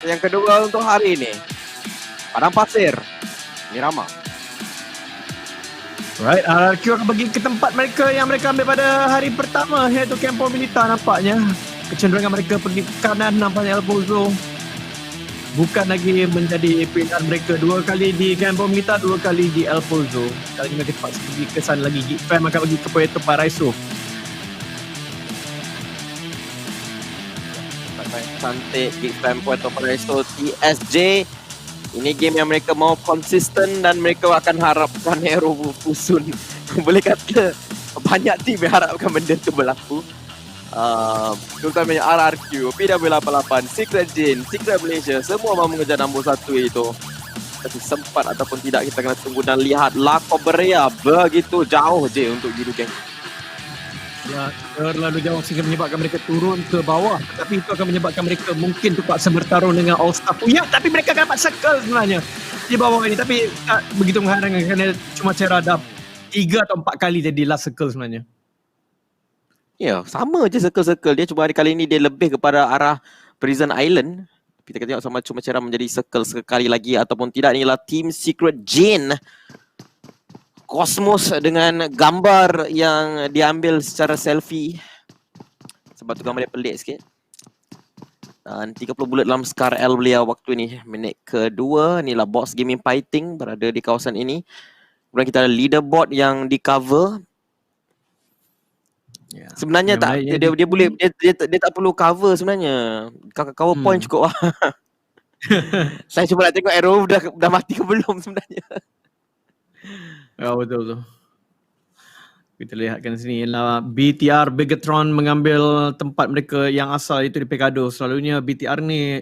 Yang kedua untuk hari ini, Padang Pasir, Miramar. Right, RRQ akan pergi ke tempat mereka yang mereka ambil pada hari pertama, iaitu Campo Milita nampaknya. Kecenderungan mereka pergi ke kanan nampaknya El Pozo. Bukan lagi menjadi pilihan mereka 2 kali di Campo Milita, 2 kali di El Pozo. Kali ini mereka terpaksa pergi ke sana lagi. Geek Fam akan pergi ke Puerto Paraiso. Cantik Geek Fam Puerto Paraiso TSJ. Ini game yang mereka mau konsisten dan mereka akan harapkan hero Fusun. Boleh kata banyak tim yang harapkan benda tu berlaku. Terutamanya RRQ, PW88, Secret Jin, Secret Malaysia, semua mahu mengejar nombor 1 itu. Tapi sempat ataupun tidak kita kena tunggu dan lihat. La Cobrea begitu jauh je untuk Judo Gang. Ya, terlalu jauh sehingga menyebabkan mereka turun ke bawah. Tapi itu akan menyebabkan mereka mungkin terpaksa bertarung dengan All Star. Ya, tapi mereka akan dapat circle sebenarnya di bawah ini. Tapi tak begitu mengharangkan kerana cuma cara ada 3 atau 4 kali jadi last circle sebenarnya. Ya, sama je circle-circle dia. Cuma hari kali ini dia lebih kepada arah Prison Island. Kita tengok sama cuma cara menjadi circle sekali lagi ataupun tidak. Inilah Team Secret Jin. Cosmos dengan gambar yang diambil secara selfie. Sebab tu gambar dia pelik sikit. Dan 30 bullet dalam Scar L beliau waktu ni. Minit kedua. Inilah Box Gaming Fighting berada di kawasan ini. Kemudian kita ada leaderboard yang di cover. Ya. Sebenarnya tak dia boleh dia tak perlu cover sebenarnya. Cover point cukup lah. Saya cuba nak tengok arrow dah mati ke belum sebenarnya. Ya, betul. Kita lihatkan sini ialah BTR Bigatron mengambil tempat mereka yang asal itu di Pecado. Selalunya BTR ni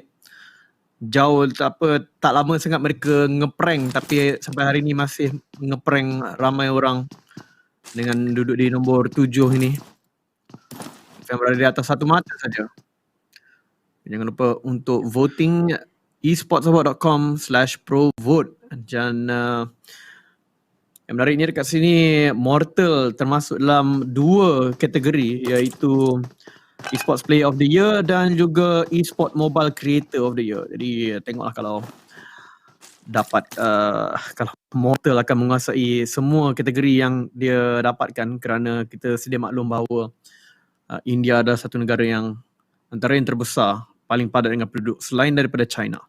jauh tak lama sangat mereka ngeprank, tapi sampai hari ni masih ngeprank ramai orang dengan duduk di nombor 7 ini. Yang berada di atas satu mata saja. Jangan lupa untuk voting esportsupport.com/provote dan yang menariknya dekat sini Mortal termasuk dalam 2 kategori iaitu Esports Player of the Year dan juga Esport Mobile Creator of the Year. Jadi tengoklah kalau dapat kalau Mortal akan menguasai semua kategori yang dia dapatkan kerana kita sedia maklum bahawa India adalah satu negara yang antara yang terbesar paling padat dengan penduduk selain daripada China.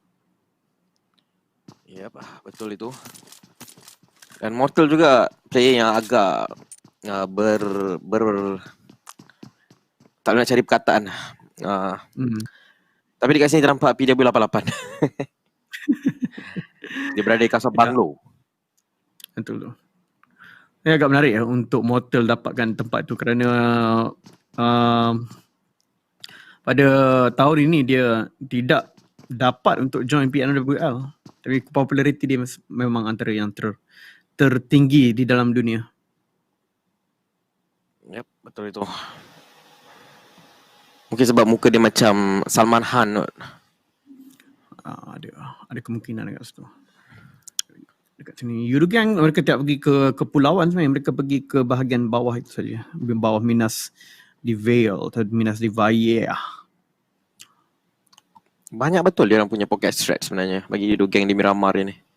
Ya, betul itu. Dan Mortal juga player yang agak tak nak cari perkataan. Tapi dekat sini nampak PW88. Dia berada di kawasan Banglo. Betul tu. Ini agak menarik untuk Mortal dapatkan tempat tu kerana pada tahun ini dia tidak dapat untuk join PNWL. Tapi populariti dia memang antara yang tertinggi di dalam dunia. Yep, betul itu. Mungkin sebab muka dia macam Salman Khan. Ada kemungkinan dekat situ. Dekat sini Judo Gang mereka tidak pergi ke kepulauan sebenarnya, mereka pergi ke bahagian bawah itu saja. Bawah Minas di Vale atau Minas di Valle. Banyak betul dia orang punya pocket strat sebenarnya bagi Judo Gang di Miramar ini.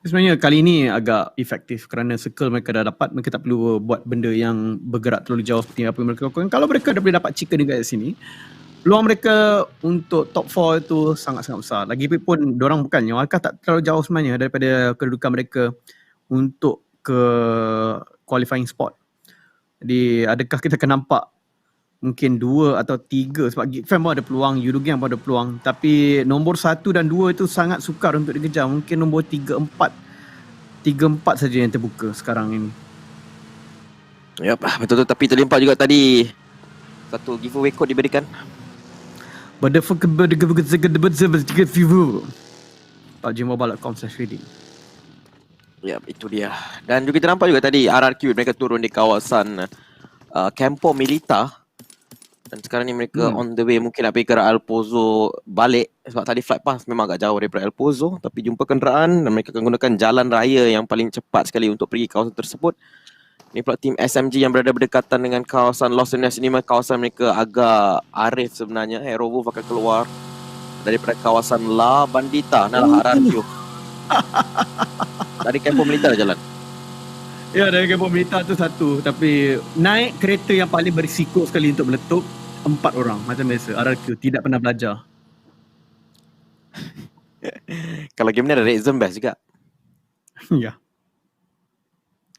Sebenarnya kali ini agak efektif kerana circle mereka dah dapat, mereka tak perlu buat benda yang bergerak terlalu jauh seperti apa yang mereka lakukan. Kalau mereka dah boleh dapat chicken dekat sini, peluang mereka untuk top 4 itu sangat-sangat besar. Lagipun diorang bukannya, Malkah tak terlalu jauh sebenarnya daripada kedudukan mereka untuk ke qualifying spot. Jadi adakah kita akan nampak mungkin 2 atau 3 sebab Geek Fam pun ada peluang, Judo Gang pun ada peluang. Tapi nombor 1 dan 2 itu sangat sukar untuk dikejar. Mungkin nombor 3, 4 saja yang terbuka sekarang ini. Ya, betul-betul. Tapi terlimpah juga tadi satu giveaway code diberikan. PUBG-mobile.com/reading. Ya, itu dia. Dan juga kita nampak juga tadi RRQ mereka turun di kawasan Campo Milita. Dan sekarang ni mereka on the way mungkin nak pergi ke El Pozo balik. Sebab tadi flight pass memang agak jauh daripada El Pozo. Tapi jumpa kenderaan dan mereka akan gunakan jalan raya yang paling cepat sekali untuk pergi kawasan tersebut. Ni pula tim SMG yang berada berdekatan dengan kawasan Lost in Nest. Ini memang kawasan mereka agak arif sebenarnya. Hero Wolf akan keluar daripada kawasan La Bandita. Nah lah RRQ. Dari kampo militer jalan. Ya, dari kampo militer tu satu. Tapi naik kereta yang paling berisiko sekali untuk meletup 4 orang macam biasa. RRQ tidak pernah belajar. Kalau game ni ada Red Zone best juga. Ya.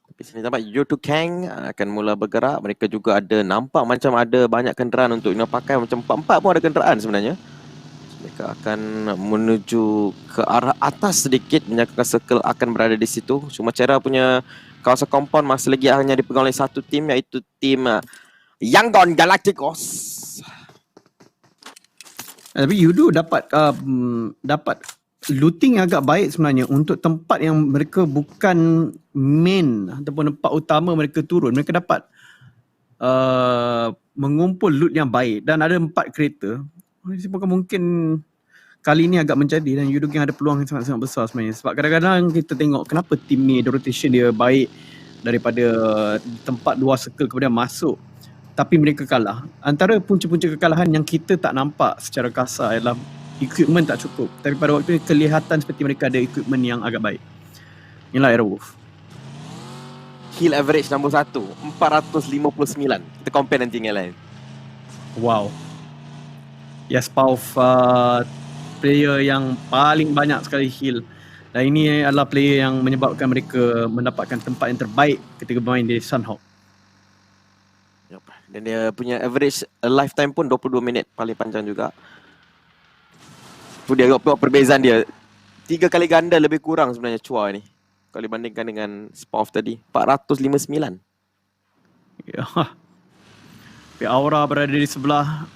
Tapi sini nampak U2 Kang akan mula bergerak. Mereka juga ada nampak macam ada banyak kenderaan untuk nak pakai. Macam 4-4 pun ada kenderaan sebenarnya. Mereka akan menuju ke arah atas sedikit. Menyangkakan circle akan berada di situ. Cuma Cera punya kawasan compound masih lagi hanya dipegang oleh satu tim, iaitu tim Yangon Galacticos. Tapi Yudo dapat looting yang agak baik sebenarnya untuk tempat yang mereka bukan main ataupun tempat utama mereka turun. Mereka dapat mengumpul loot yang baik dan ada 4 kereta. Mungkin kali ini agak menjadi dan Yudo yang ada peluang yang sangat-sangat besar sebenarnya. Sebab kadang-kadang kita tengok kenapa tim ni rotation dia baik daripada tempat luar circle kemudian masuk. Tapi mereka kalah. Antara punca-punca kekalahan yang kita tak nampak secara kasar adalah equipment tak cukup. Tapi pada waktu ini kelihatan seperti mereka ada equipment yang agak baik. Inilah Airwolf. Kill average nombor 1, 459. Kita compare nanti dengan lain. Wow. Yes, Pauf player yang paling banyak sekali heal. Dan ini adalah player yang menyebabkan mereka mendapatkan tempat yang terbaik ketika bermain di Sunhawk. Dan dia punya average lifetime pun 22 minit. Paling panjang juga. Tu dia tengok perbezaan dia. 3 kali ganda lebih kurang sebenarnya Chua ni. Kalau dibandingkan dengan Spauf tadi. 459. Ya. Tapi Aura berada di sebelah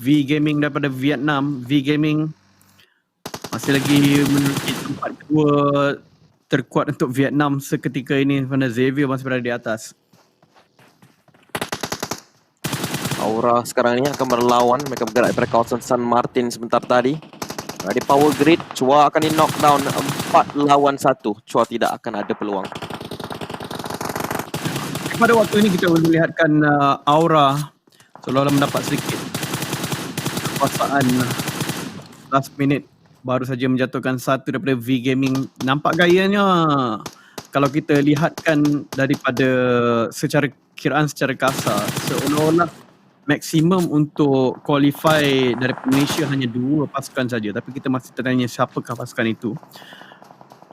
V Gaming daripada Vietnam. V Gaming masih lagi menuju tempat kedua terkuat untuk Vietnam seketika ini. Kerana Xavier masih berada di atas. Aura sekarang ni akan berlawan. Mereka bergerak daripada kawasan San Martin sebentar tadi. Di power grid, Chua akan di knockdown 4 lawan 1. Chua tidak akan ada peluang. Pada waktu ini kita boleh melihatkan Aura seolah-olah mendapat sedikit kekuasaan last minute. Baru saja menjatuhkan satu daripada V Gaming. Nampak gayanya kalau kita lihatkan daripada secara kiraan secara kasar, seolah-olah maksimum untuk qualify dari Malaysia hanya 2 pasukan saja. Tapi kita masih tertanya siapakah pasukan itu.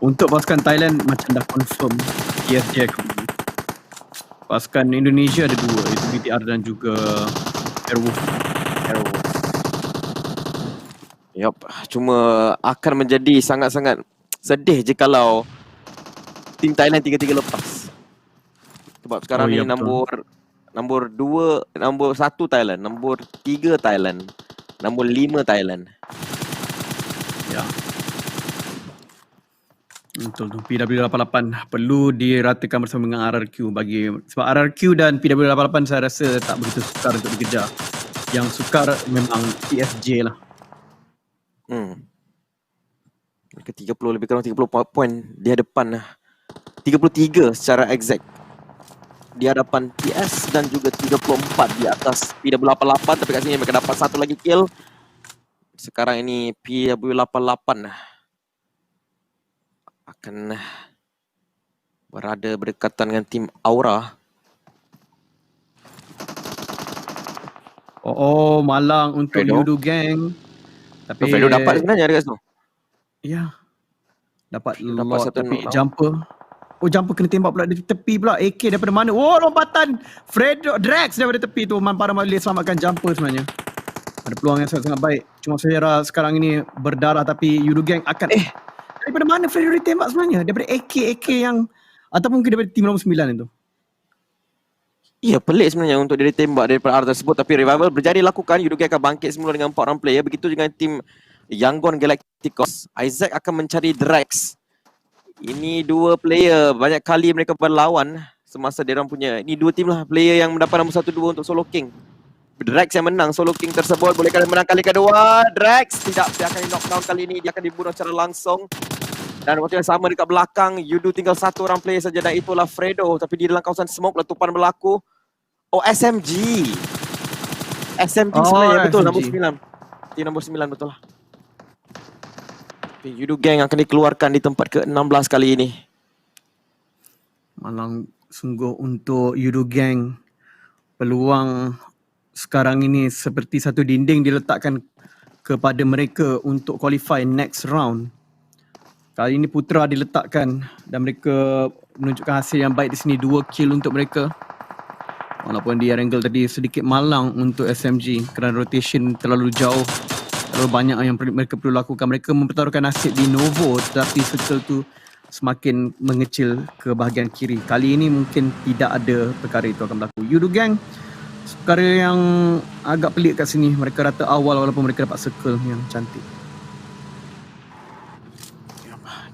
Untuk pasukan Thailand macam dah confirm TSJ akan menang. Pasukan Indonesia ada 2, iaitu BTR dan juga Airwolf. Yup, cuma akan menjadi sangat-sangat sedih jikalau tim Thailand 3-3 lepas. Sebab sekarang ni nombor 2, nombor 1 Thailand, nombor 3 Thailand, nombor 5 Thailand. Ya. Betul tu. PW88 perlu diratakan bersama dengan RRQ sebab RRQ dan PW88 saya rasa tak begitu sukar untuk dikejar. Yang sukar memang TSJ lah. Mereka 30 lebih kurang 30 poin di hadapan 33 secara exact di hadapan TS dan juga 34 di atas PW88. Tapi kat sini mereka dapat satu lagi kill. Sekarang ini PW88 akan berada berdekatan dengan tim Aura. Oh, malang untuk Fredo. Yudo Gang. Tapi Fredo dapat sebenarnya dekat situ. Ya. Dapat Dapat lot satu tapi knockdown. jumper. Oh, jumper kena tembak pula dari tepi pula. AK daripada mana? Oh, lompatan Fredo Drax daripada tepi tu. Para Malay selamatkan jumper sebenarnya. Ada peluang yang sangat-sangat baik. Cuma saya sekarang ini berdarah tapi Yudo Gang akan daripada mana Fredo ditembak sebenarnya? Daripada AK yang ataupun mungkin daripada tim nombor 9 itu. Ya, pelik sebenarnya untuk dia ditembak daripada arah tersebut. Tapi revival berjadi lakukan. Yudo Gang akan bangkit semula dengan 4 orang player. Begitu dengan tim Yangon Galacticos. Isaac akan mencari Drax. Ini 2 player. Banyak kali mereka berlawan semasa dia orang punya. Ini 2 tim lah. Player yang mendapat nombor 1-2 untuk Solo King. Drax yang menang Solo King tersebut. Bolehkah dia menang kali kedua? Drax tidak. Dia akan di knockdown kali ini. Dia akan dibunuh secara langsung. Dan waktu yang sama dekat belakang, Yudu tinggal satu orang player saja dan itulah Fredo. Tapi di dalam kawasan smoke, letupan berlaku. Oh, SMG. SMG sebenarnya, betul, nombor 9. Tim nombor 9, betul lah. Tapi Yudu Gang akan dikeluarkan di tempat ke-16 kali ini. Malang sungguh untuk Yudu Gang. Peluang sekarang ini seperti satu dinding diletakkan kepada mereka untuk qualify next round. Kali ini Putra diletakkan dan mereka menunjukkan hasil yang baik di sini, 2 kill untuk mereka. Walaupun di angle tadi sedikit malang untuk SMG kerana rotation terlalu jauh, terlalu banyak yang mereka perlu lakukan. Mereka mempertaruhkan nasib di Novo tetapi circle tu semakin mengecil ke bahagian kiri. Kali ini mungkin tidak ada perkara itu akan berlaku. Yudu Gang, perkara yang agak pelik kat sini. Mereka rata awal walaupun mereka dapat circle yang cantik.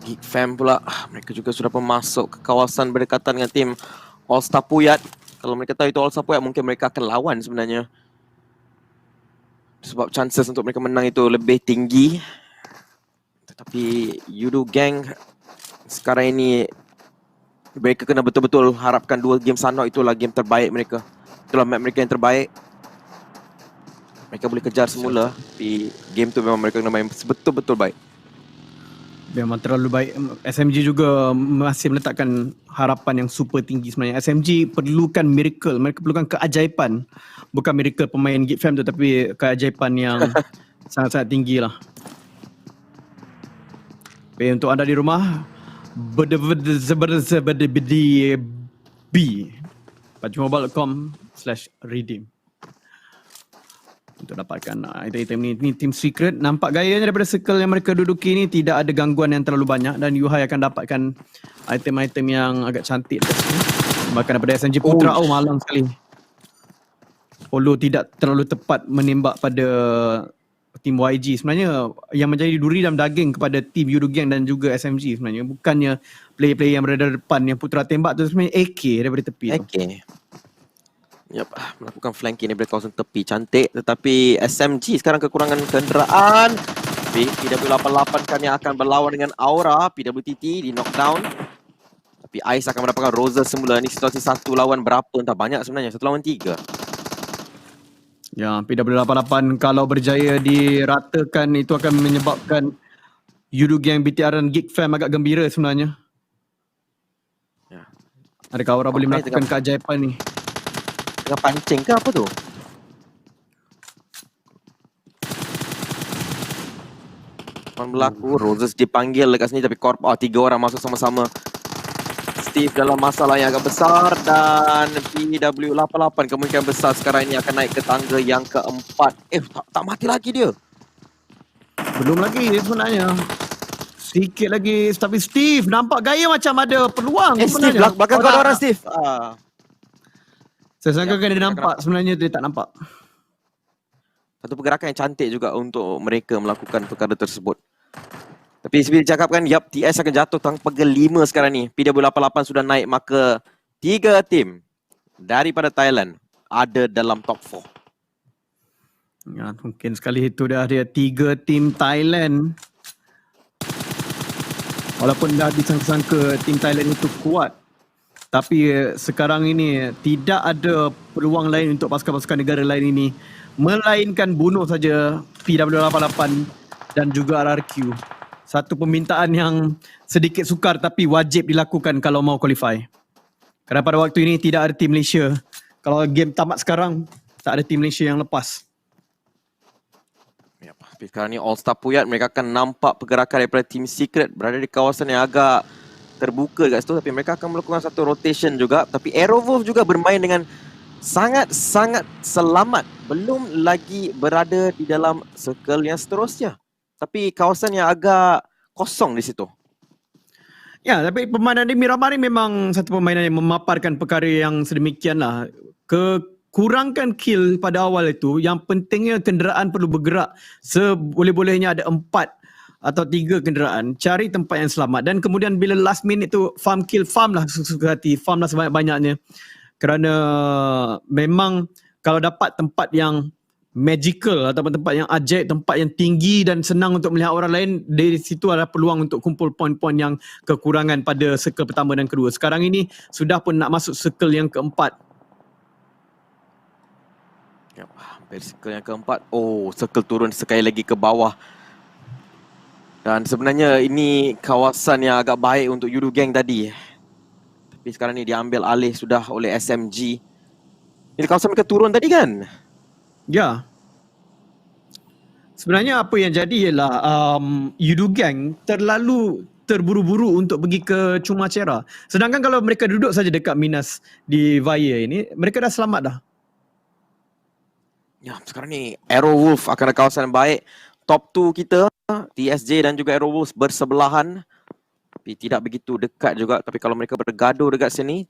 Geek Fam pula, mereka juga sudah masuk ke kawasan berdekatan dengan tim All Star Puyat. Kalau mereka tahu itu All Star Puyat, mungkin mereka akan lawan sebenarnya. Sebab chances untuk mereka menang itu lebih tinggi. Tetapi Yudu Gang sekarang ini mereka kena betul-betul harapkan 2 game Sanok itulah game terbaik mereka. Itulah map mereka yang terbaik. Mereka boleh kejar semula, tapi game tu memang mereka kena main betul-betul baik. Memang terlalu baik. SMG juga masih meletakkan harapan yang super tinggi sebenarnya. SMG perlukan miracle. Mereka perlukan keajaiban. Bukan miracle pemain Geek Fam tu, tapi keajaiban yang sangat-sangat tinggi lah. Okay, untuk anda di rumah, pajumobile.com/redeem untuk dapatkan item-item ni Team Secret. Nampak gayanya daripada circle yang mereka duduki ni tidak ada gangguan yang terlalu banyak dan Yuhai akan dapatkan item-item yang agak cantik dekat sini. Bahkan daripada SMG Putra, malang sekali. Polo tidak terlalu tepat menembak pada tim YG. Sebenarnya yang menjadi duri dalam daging kepada tim Yudu Gang dan juga SMG sebenarnya. Bukannya player-player yang berada depan yang Putra tembak tu sebenarnya AK daripada tepi tu. AK. Yep, melakukan flanking daripada kawasan tepi cantik, tetapi SMG sekarang kekurangan kenderaan. PW88 kan yang akan berlawan dengan Aura, PWTT di knockdown. Tapi Ice akan mendapatkan Roses semula. Ni situasi 1 lawan berapa, entah banyak sebenarnya, 1 lawan 3. Ya, PW88 kalau berjaya diratakan itu akan menyebabkan Yudu Gang, BTR dan Geek Fam agak gembira sebenarnya. Ya. Adakah Aura boleh melakukan keajaiban ni? Tengah pancing ke apa tu? Berlaku, Roses dipanggil dekat sini tapi 3 orang masuk sama-sama. Steve dalam masalah yang agak besar dan PW88 kemungkinan besar sekarang ini akan naik ke tangga yang keempat. Tak mati lagi dia. Belum lagi sebenarnya. Sikit lagi, tapi Steve nampak gaya macam ada peluang Steve, belakang kau ada orang Steve. Saya sangka kan dia nampak, sebenarnya dia tak nampak. Satu pergerakan yang cantik juga untuk mereka melakukan perkara tersebut. Tapi seperti dicakapkan, TS akan jatuh tanpa ke-5 sekarang ni. PW88 sudah naik, maka 3 tim daripada Thailand ada dalam top 4. Ya, mungkin sekali itu dah ada 3 tim Thailand. Walaupun dah disangka-sangka tim Thailand itu kuat, tapi sekarang ini tidak ada peluang lain untuk pasukan-pasukan negara lain ini melainkan bunuh saja PW88 dan juga RRQ. Satu permintaan yang sedikit sukar tapi wajib dilakukan kalau mau qualify. Kerana pada waktu ini tidak ada tim Malaysia. Kalau game tamat sekarang, tak ada tim Malaysia yang lepas. Tapi sekarang ni All Star Puyat, mereka akan nampak pergerakan daripada Team Secret berada di kawasan yang agak terbuka kat situ, tapi mereka akan melakukan satu rotation juga. Tapi Aerowolf juga bermain dengan sangat-sangat selamat, belum lagi berada di dalam circle yang seterusnya, tapi kawasan yang agak kosong di situ. Ya, tapi permainan di Miramar ni memang satu permainan yang memaparkan perkara yang sedemikian lah. Kurangkan kill pada awal itu, yang pentingnya kenderaan perlu bergerak seboleh-bolehnya, ada 4 atau 3 kenderaan, cari tempat yang selamat dan kemudian bila last minute tu farm kill, farm lah sesuka hati, farm lah sebanyak-banyaknya. Kerana memang kalau dapat tempat yang magical ataupun tempat yang ajaib, tempat yang tinggi dan senang untuk melihat orang lain. Dari situ adalah peluang untuk kumpul poin-poin yang kekurangan pada circle pertama dan kedua. Sekarang ini sudah pun nak masuk circle yang keempat. Ya, hampir circle yang keempat. Oh, circle turun sekali lagi ke bawah. Dan sebenarnya ini kawasan yang agak baik untuk Yudu Gang tadi. Tapi sekarang ni diambil alih sudah oleh SMG. Ini kawasan mereka turun tadi kan? Ya. Sebenarnya apa yang jadi ialah Yudu Gang terlalu terburu-buru untuk pergi ke Chumacera. Sedangkan kalau mereka duduk saja dekat Minas di Via ini, mereka dah selamat dah. Ya, sekarang ni Arrow Wolf akan ada kawasan yang baik. Top 2 kita, TSJ dan juga Arrow Wolves bersebelahan. Tapi tidak begitu dekat juga. Tapi kalau mereka bergaduh dekat sini,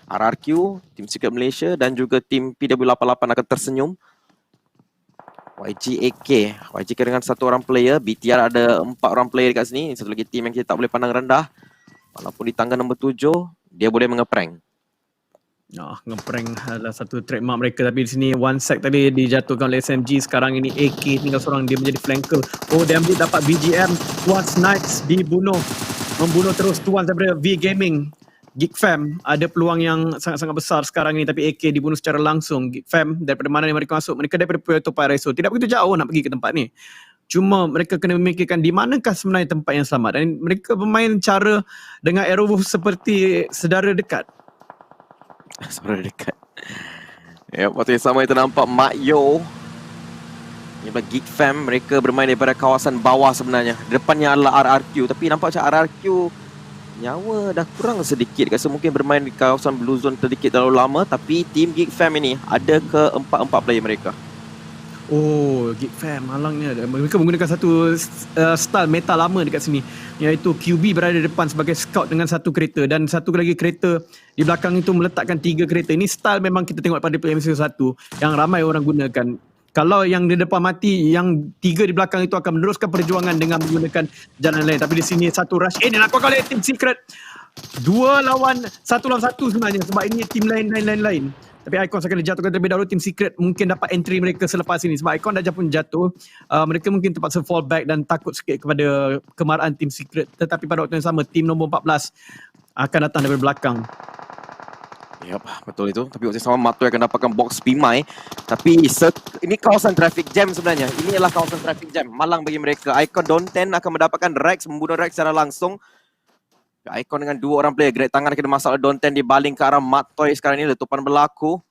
RRQ, Team Secret Malaysia dan juga tim PW88 akan tersenyum. YGAK dengan satu orang player, BTR ada 4 orang player dekat sini. Satu lagi tim yang kita tak boleh pandang rendah. Walaupun di tangga nombor 7, dia boleh mengeprank. Ngeprank adalah satu trademark mereka. Tapi di sini one sec tadi dijatuhkan oleh SMG. Sekarang ini AK tinggal seorang, dia menjadi flanker. Oh, Damned dapat BGM. Tuan Snipes dibunuh. Membunuh terus Tuan daripada V Gaming. Geek Fam ada peluang yang sangat-sangat besar sekarang ini, tapi AK dibunuh secara langsung. Geek Fam daripada mana yang mereka masuk? Mereka daripada Puerto Pareso. Tidak begitu jauh nak pergi ke tempat ni. Cuma mereka kena memikirkan di manakah sebenarnya tempat yang selamat. Dan mereka bermain cara dengan Arrow seperti sedara dekat. Saudara dekat. Ya, waktu yang sama kita nampak Mak Yo. Ini adalah Geek Fam. Mereka bermain daripada kawasan bawah sebenarnya. Depannya adalah RRQ. Tapi nampak macam RRQ nyawa dah kurang sedikit. Rasa mungkin bermain di kawasan Blue Zone sedikit terlalu lama. Tapi tim Geek Fam ini ada ke 4 player mereka. Oh, Geek Fam halangnya. Mereka menggunakan satu style meta lama dekat sini, iaitu QB berada di depan sebagai scout dengan satu kereta dan satu lagi kereta di belakang itu meletakkan 3 kereta. Ini style memang kita tengok pada PMC1 yang ramai orang gunakan. Kalau yang di depan mati, yang 3 di belakang itu akan meneruskan perjuangan dengan menggunakan jalan lain. Tapi di sini satu rush in dilakukan oleh Team Secret. 2 lawan 1 sebenarnya, sebab ini tim lain. Tapi Icons akan dijatuhkan terlebih dahulu. Team Secret mungkin dapat entry mereka selepas ini. Sebab Icon dah pun jatuh. Mereka mungkin terpaksa fall back dan takut sikit kepada kemarahan Team Secret. Tetapi pada waktu yang sama, tim nombor 14 akan datang daripada belakang. Yap, betul itu. Tapi waktu yang sama Matoy akan dapatkan box Pimai. Tapi ini kawasan traffic jam sebenarnya. Ini adalah kawasan traffic jam. Malang bagi mereka. Icon Don10 akan mendapatkan Rex, membunuh Rex secara langsung. Icon dengan 2 orang player. Great tangan kena masalah Don10 dibaling ke arah Matoy sekarang ini. Letupan berlaku.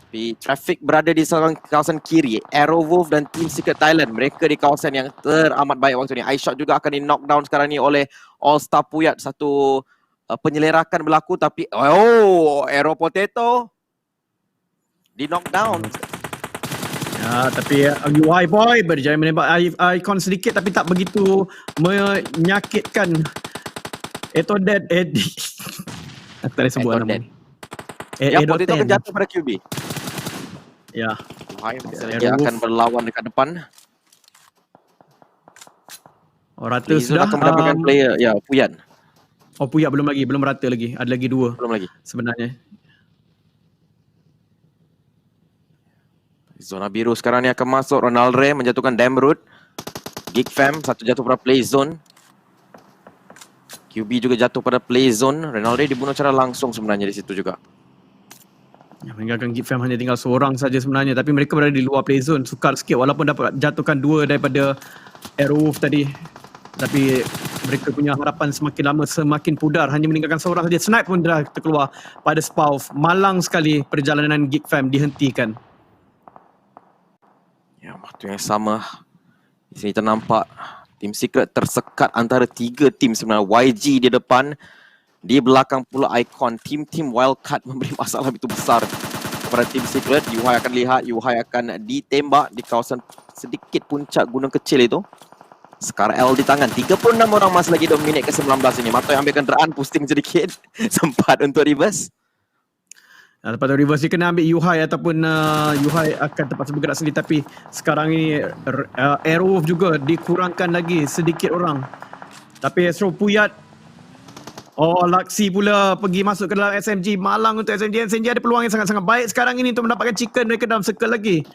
Tapi traffic berada di kawasan kiri. Arrow Wolf dan Team Secret Thailand. Mereka di kawasan yang teramat baik waktu ini. iShot juga akan di knockdown sekarang ni oleh All Star Puyat. Satu penyelerakan berlaku. Tapi Arrow Potato di knockdown. Ya, tapi UI Boy berjaya menembak Icon sedikit tapi tak begitu menyakitkan. Etodet Eddie. Tak boleh sebut nama. Ya, Potato akan jatuh pada QB. Ya. Tuhai masih lagi akan berlawan dekat depan. Rata Rizul sudah. akan mendapatkan player. Ya, Puyan. Puyat belum rata lagi. Ada lagi 2. Belum lagi. Sebenarnya. Zona biru sekarang ni akan masuk. Ronald Ray menjatuhkan Damrud. Geek Fam satu jatuh pada play zone. QB juga jatuh pada play zone. Ronald Ray dibunuh secara langsung sebenarnya di situ juga. Meninggalkan Geek Fam hanya tinggal seorang saja sebenarnya. Tapi mereka berada di luar play zone. Sukar sikit walaupun dapat jatuhkan 2 daripada Arrow Wolf tadi. Tapi mereka punya harapan semakin lama semakin pudar. Hanya meninggalkan seorang saja. Snipe pun dah terkeluar pada Spauf. Malang sekali perjalanan Geek Fam dihentikan. Ya, waktu yang sama. Di sini ternampak Team Secret tersekat antara 3 tim sebenarnya. YG di depan. Di belakang pula Icon. Tim-tim Wildcard memberi masalah begitu besar kepada Team Secret. Yuhai akan lihat. Yuhai akan ditembak di kawasan sedikit puncak gunung kecil itu. Scar L di tangan. 36 orang masih lagi 2 minit ke 19 ini. Matoy ambil kenderaan, pusing sedikit. Sempat untuk reverse. Lepas tu reverse dia kena ambil Yuhai ataupun Yuhai akan terpaksa bergerak sendiri. Tapi sekarang ini Arrow Wolf juga dikurangkan lagi sedikit orang. Tapi Astro Puyat, Laksi pula pergi masuk ke dalam SMG. Malang untuk SMG. SMG ada peluang yang sangat-sangat baik sekarang ini untuk mendapatkan chicken mereka dalam circle lagi.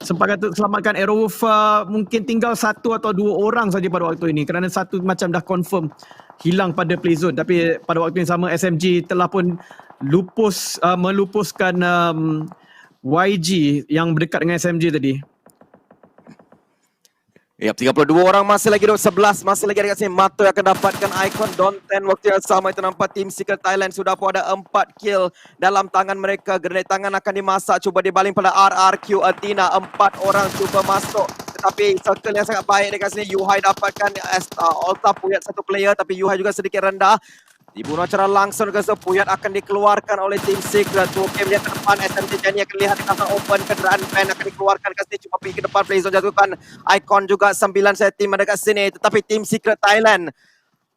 sempat kata selamatkan Aerowolf, mungkin tinggal satu atau dua orang saja pada waktu ini kerana satu macam dah confirm hilang pada play zone. Tapi pada waktu yang sama SMG telah pun melupuskan YG yang berdekat dengan SMG tadi. Yap, 32 orang masih lagi, 11 masih lagi dekat sini. Mato yang akan dapatkan icon Don 10 waktu yang sama. Itu nampak Team Secret Thailand sudah pun ada 4 kill dalam tangan mereka. Grenade tangan akan dimasak, cuba dibaling pada RRQ Athena. 4 orang cuba masuk, tetapi circle yang sangat baik dekat sini. Yuhai dapatkan Ulta Puyat satu player, tapi Yuhai juga sedikit rendah. Dibunuh secara langsung ke Puyat akan dikeluarkan oleh Team Secret. 2K melihat ke depan, SMG Jenny akan lihat di kawasan open. Kenderaan van akan dikeluarkan ke sini, cuba pergi ke depan. Playzone jatuhkan icon juga 9 set team ada kat sini. Tetapi Team Secret Thailand,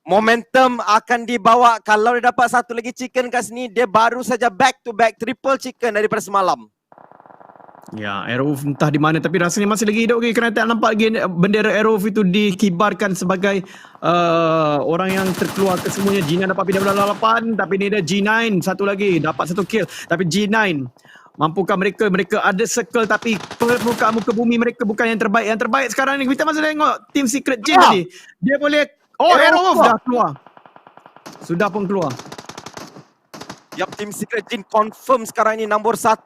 momentum akan dibawa. Kalau dia dapat satu lagi chicken kat sini, dia baru saja back to back triple chicken daripada semalam. Ya, Aerowolf entah di mana tapi rasanya masih lagi hidup lagi kerana tak nampak lagi bendera Aerowolf itu dikibarkan sebagai orang yang terkeluar kesemuanya. G9 dapat PW8 tapi ni ada G9 satu lagi dapat satu kill. Tapi G9 mampukah mereka ada circle tapi permukaan muka bumi mereka bukan yang terbaik. Yang terbaik sekarang ni kita masih tengok Team Secret Jin tadi. Dia boleh Aerowolf dah keluar. Sudah pun keluar. Yap, Team Secret Jin confirm sekarang ini nombor 1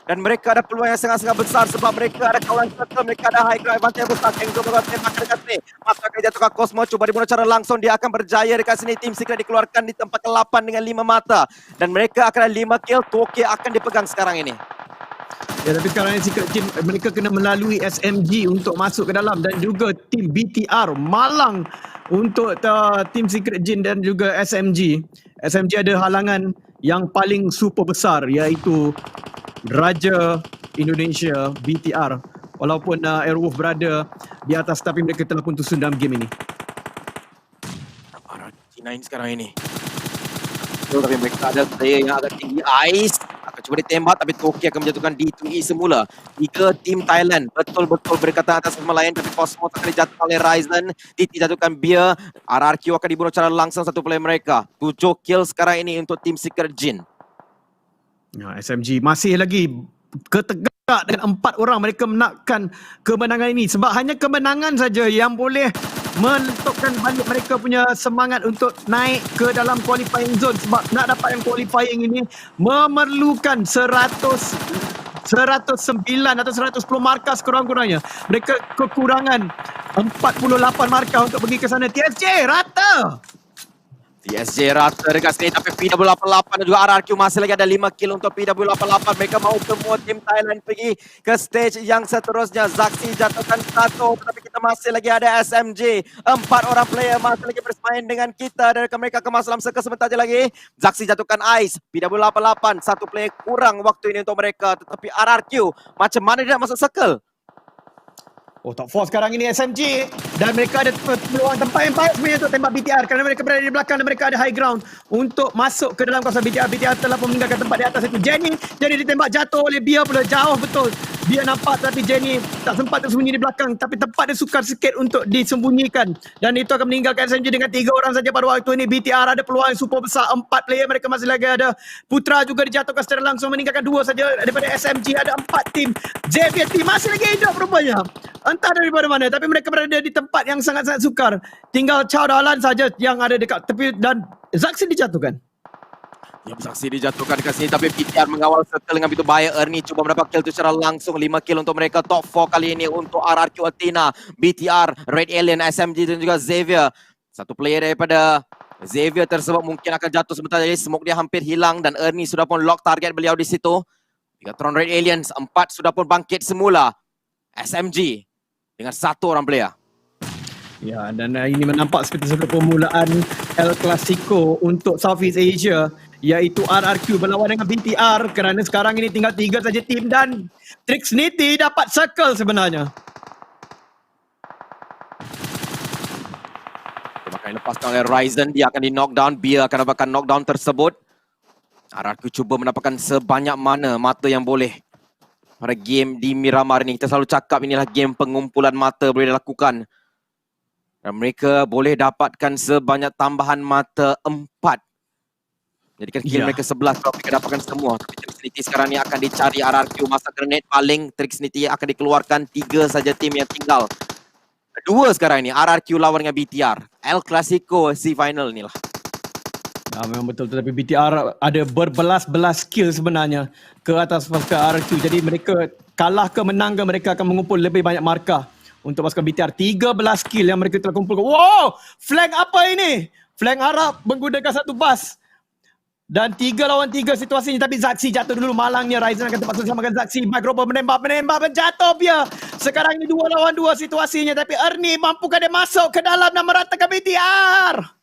dan mereka ada peluang yang sangat-sangat besar sebab mereka ada kawan circle, mereka ada high ground advantage besar. Kengzo berbuat tembak dekat sini. Masuk akan jatuhkan Cosmo, cuba dibunuh secara langsung, dia akan berjaya dekat sini. Team Secret dikeluarkan di tempat ke-8 dengan 5 mata dan mereka akan ada 5 kill. Toke akan dipegang sekarang ini. Ya, tapi sekarang ni Secret Jin mereka kena melalui SMG untuk masuk ke dalam dan juga tim BTR malang untuk tim Secret Jin dan juga SMG. SMG ada halangan yang paling super besar iaitu Raja Indonesia BTR. Walaupun Aerowolf berada di atas tapi mereka telah pun tersun dalam game ini. RRQ9 sekarang ini. Tapi mereka ada player yang agak tinggi. Ice akan cuba ditembak tapi Toki akan menjatuhkan D2E semula. 3 tim Thailand betul-betul berkata atas sama lain tapi Cosmo akan dijatuhkan oleh Ryzen. Titi jatuhkan Beer. RRQ akan dibunuh secara langsung satu player mereka. 7 kill sekarang ini untuk tim Secret Jin. Ya, SMG masih lagi ketegak dengan 4 orang. Mereka menakkan kemenangan ini sebab hanya kemenangan saja yang boleh meletupkan balik mereka punya semangat untuk naik ke dalam qualifying zone. Sebab nak dapat yang qualifying ini memerlukan 109 atau 110 markah sekurang-kurangnya. Mereka kekurangan 48 markah untuk pergi ke sana. TSJ rata. TSJ rata dekat sini tapi PW88 dan juga RRQ masih lagi ada 5 kill untuk PW88. Mereka mahu semua tim Thailand pergi ke stage yang seterusnya. Zaxi jatuhkan 1 tetapi kita masih lagi ada SMG. 4 orang player masih lagi bermain dengan kita dan mereka kemas dalam circle sebentar je lagi. Zaxi jatuhkan Ice. PW88 satu player kurang waktu ini untuk mereka tetapi RRQ macam mana dia nak masuk circle? Oh, top 4 sekarang ini SMG dan mereka ada peluang tempat yang baik sebenarnya untuk tembak BTR kerana mereka berada di belakang dan mereka ada high ground untuk masuk ke dalam kawasan BTR. BTR telah pun meninggalkan tempat di atas itu. Jenny ditembak jatuh oleh Bia pula jauh betul. Dia nampak tapi Jenny tak sempat tersembunyi di belakang tapi tempat dia sukar sikit untuk disembunyikan dan itu akan meninggalkan SMG dengan 3 orang saja pada waktu ini. BTR ada peluang yang super besar. 4 player mereka masih lagi ada. Putra juga dijatuhkan secara langsung meninggalkan 2 saja daripada SMG. Ada 4 tim. Xavier team masih lagi hidup rupanya. Entah daripada mana tapi mereka berada di tempat yang sangat-sangat sukar. Tinggal Chow Dahlan saja yang ada dekat tepi dan Zaxi dijatuhkan. Ya, Zaxi dijatuhkan dekat sini tapi BTR mengawal circle dengan begitu baik. Ernie cuba mendapat kill itu secara langsung. 5 kill untuk mereka. Top 4 kali ini untuk RRQ Athena, BTR, Red Alien, SMG dan juga Xavier. Satu player daripada Xavier tersebut mungkin akan jatuh sebentar lagi. Smoke dia hampir hilang dan Ernie sudah pun lock target beliau di situ. Megatron Red Aliens 4 sudah pun bangkit semula. SMG dengan 1 orang player. Ya, dan ini menampak seperti permulaan El Clasico untuk Southeast Asia iaitu RRQ berlawan dengan BTR kerana sekarang ini tinggal 3 saja tim dan Trixnity dapat circle sebenarnya. Akan dilepaskan oleh Ryzen, dia akan di knockdown. Bia akan dapatkan knockdown tersebut. RRQ cuba mendapatkan sebanyak mana mata yang boleh pada game di Miramar ini. Kita selalu cakap inilah game pengumpulan mata boleh dilakukan. Dan mereka boleh dapatkan sebanyak tambahan mata 4. Jadi kan kill Ya. mereka 11 kalau mereka dapatkan semua. Tapi Trixnity sekarang ni akan dicari RRQ. Masa grenade paling Trixnity akan dikeluarkan. 3 saja tim yang tinggal. 2 sekarang ni RRQ lawan dengan BTR. El Clasico C final ni lah. Memang betul, tetapi BTR ada berbelas-belas skill sebenarnya ke atas pasukan RRQ. Jadi mereka kalah ke menang ke, mereka akan mengumpul lebih banyak markah untuk pasukan BTR. 13 skill yang mereka telah kumpulkan. Wow! Flank apa ini? Flank Arab menggunakan satu bus. Dan 3 lawan 3 situasinya, tapi Zaxi jatuh dulu. Malangnya Ryzen akan terpaksa selamatkan Zaxi. Microbo menembak dan jatuh dia. Sekarang ini 2 lawan 2 situasinya, tapi Ernie mampukah dia masuk ke dalam dan meratakan BTR?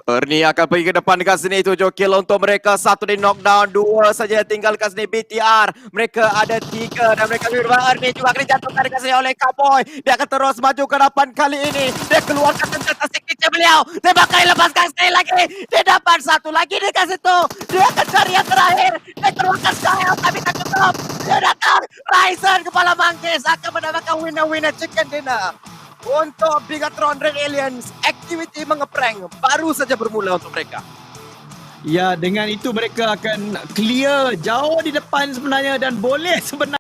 Ernie akan pergi ke depan dekat sini. 7 kill untuk mereka. 1 di knockdown. 2 saja tinggal dekat sini BTR. Mereka ada 3 dan mereka berdua. Ernie juga akan dijatuhkan dekat sini oleh Cowboy. Dia akan terus maju ke depan kali ini. Dia keluarkan senjata signature beliau. Tembakan lepaskan sekali lagi. Dia dapat 1 lagi dekat situ. Dia akan cari yang terakhir. Dia keluarkan Skyel tapi tak cukup. Dia datang. Ryzen kepala manggis akan mendapatkan winner chicken dinner. Untuk Bigatron Red Aliens, aktiviti mengeprank baru saja bermula untuk mereka. Ya, dengan itu mereka akan clear jauh di depan sebenarnya dan boleh sebenarnya